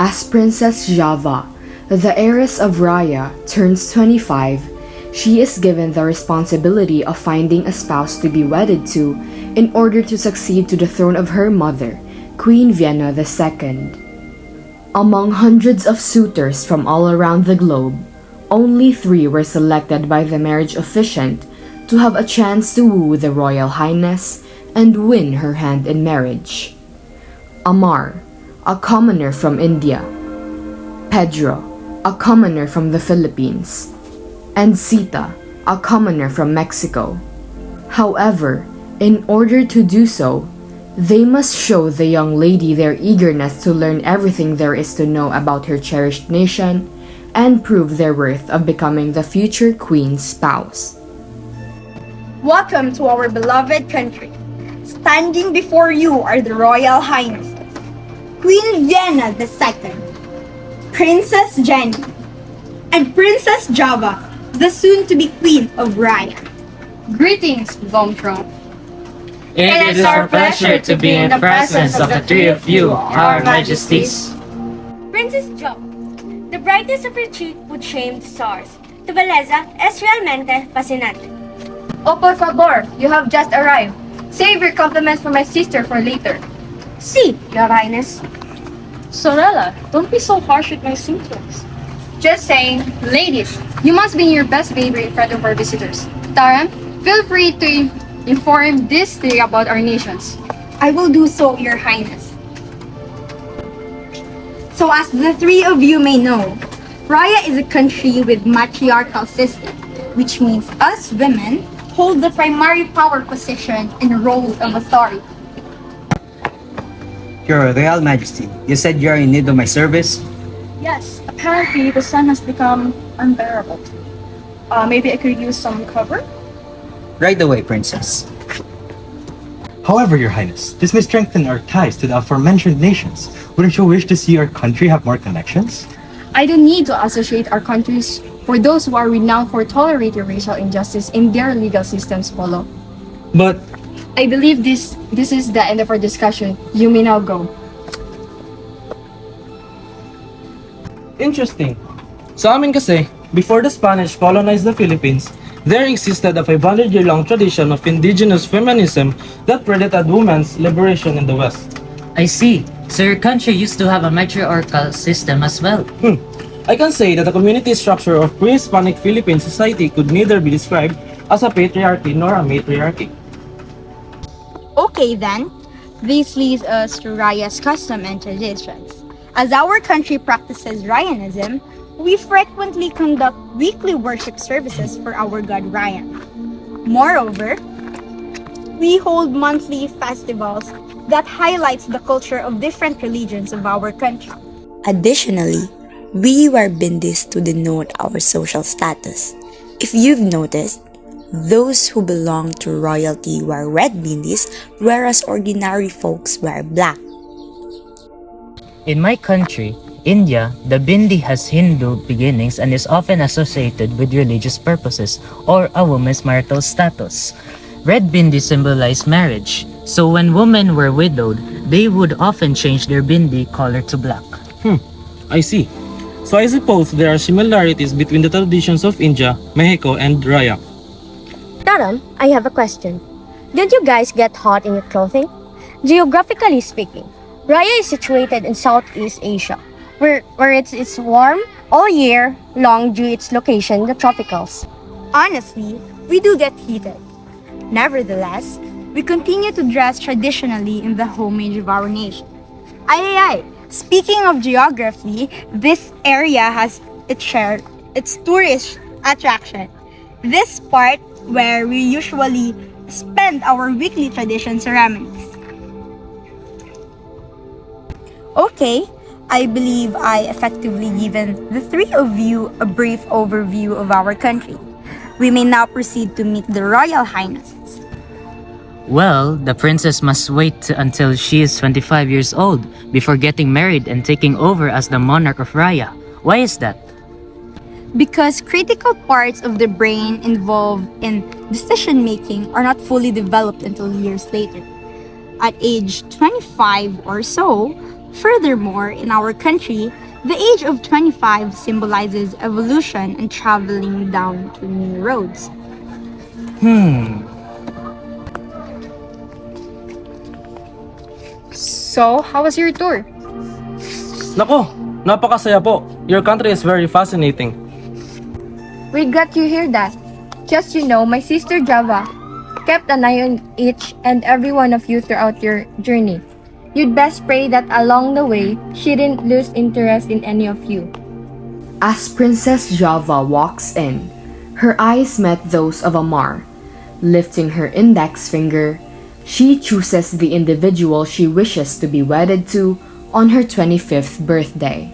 As Princess Java, the heiress of Rhaya, turns 25, she is given the responsibility of finding a spouse to be wedded to in order to succeed to the throne of her mother, Queen Vienna II. Among hundreds of suitors from all around the globe, only 3 were selected by the marriage officiant to have a chance to woo the Royal Highness and win her hand in marriage. Amar, a commoner from India, Pedro, a commoner from the Philippines, and Sita, a commoner from Mexico. However, in order to do so, they must show the young lady their eagerness to learn everything there is to know about her cherished nation and prove their worth of becoming the future queen's spouse. Welcome to our beloved country. Standing before you are the Royal Highnesses, Queen Vienna II, Princess Jenny, and Princess Java, the soon-to-be Queen of Rhaya. Greetings, Vomtron. It is our pleasure to be in the presence of the 3 of you, our majesties. Princess Java, the brightness of your cheek would shame the stars. Tu belleza es realmente fascinante. Oh, por favor, you have just arrived. Save your compliments for my sister for later. Sí, Your Highness. Sorella, don't be so harsh with my suitors. Just saying, ladies, you must be in your best behavior in front of our visitors. Taram, feel free to inform these 3 about our nations. I will do so, Your Highness. So as the 3 of you may know, Rhaya is a country with matriarchal system, which means us women hold the primary power position in roles of authority. Your Royal Majesty, you said you are in need of my service? Yes, apparently the sun has become unbearable. Maybe I could use some cover? Right away, Princess. However, Your Highness, this may strengthen our ties to the aforementioned nations. Wouldn't you wish to see our country have more connections? I don't need to associate our countries for those who are renowned for tolerating racial injustice in their legal systems, Polo. But I believe this is the end of our discussion. You may now go. Interesting. Sa amin kasi, before the Spanish colonized the Philippines, there existed a 500-year-long tradition of indigenous feminism that predated women's liberation in the West. I see. So your country used to have a matriarchal system as well. I can say that the community structure of pre-Hispanic Philippine society could neither be described as a patriarchy nor a matriarchy. Okay then, this leads us to Rhaya's custom and traditions. As our country practices Rhayanism, we frequently conduct weekly worship services for our god Rhaya. Moreover, we hold monthly festivals that highlights the culture of different religions of our country. Additionally, we wear bindis to denote our social status. If you've noticed, those who belong to royalty wear red bindis, whereas ordinary folks wear black. In my country, India, the bindi has Hindu beginnings and is often associated with religious purposes or a woman's marital status. Red bindi symbolize marriage, so when women were widowed, they would often change their bindi color to black. I see. So I suppose there are similarities between the traditions of India, Mexico, and Raya. Taram, I have a question. Did you guys get hot in your clothing? Geographically speaking, Raya is situated in Southeast Asia, where it's warm all year long due its location in the tropicals. Honestly, we do get heated. Nevertheless, we continue to dress traditionally in the homage of our nation. Ay. Speaking of geography, this area has its tourist attraction. This part where we usually spend our weekly tradition ceremonies. Okay, I believe I effectively given the 3 of you a brief overview of our country. We may now proceed to meet the Royal Highnesses. Well, the princess must wait until she is 25 years old before getting married and taking over as the monarch of Rhaya. Why is that? Because critical parts of the brain involved in decision making are not fully developed until years later. At age 25 or so, Furthermore, in our country, the age of 25 symbolizes evolution and traveling down to new roads. So, how was your tour? Nako, napakasaya po. Your country is very fascinating. We're glad to hear that. Just my sister Java kept an eye on each and every one of you throughout your journey. You'd best pray that along the way, she didn't lose interest in any of you. As Princess Java walks in, her eyes met those of Amar. Lifting her index finger, she chooses the individual she wishes to be wedded to on her 25th birthday.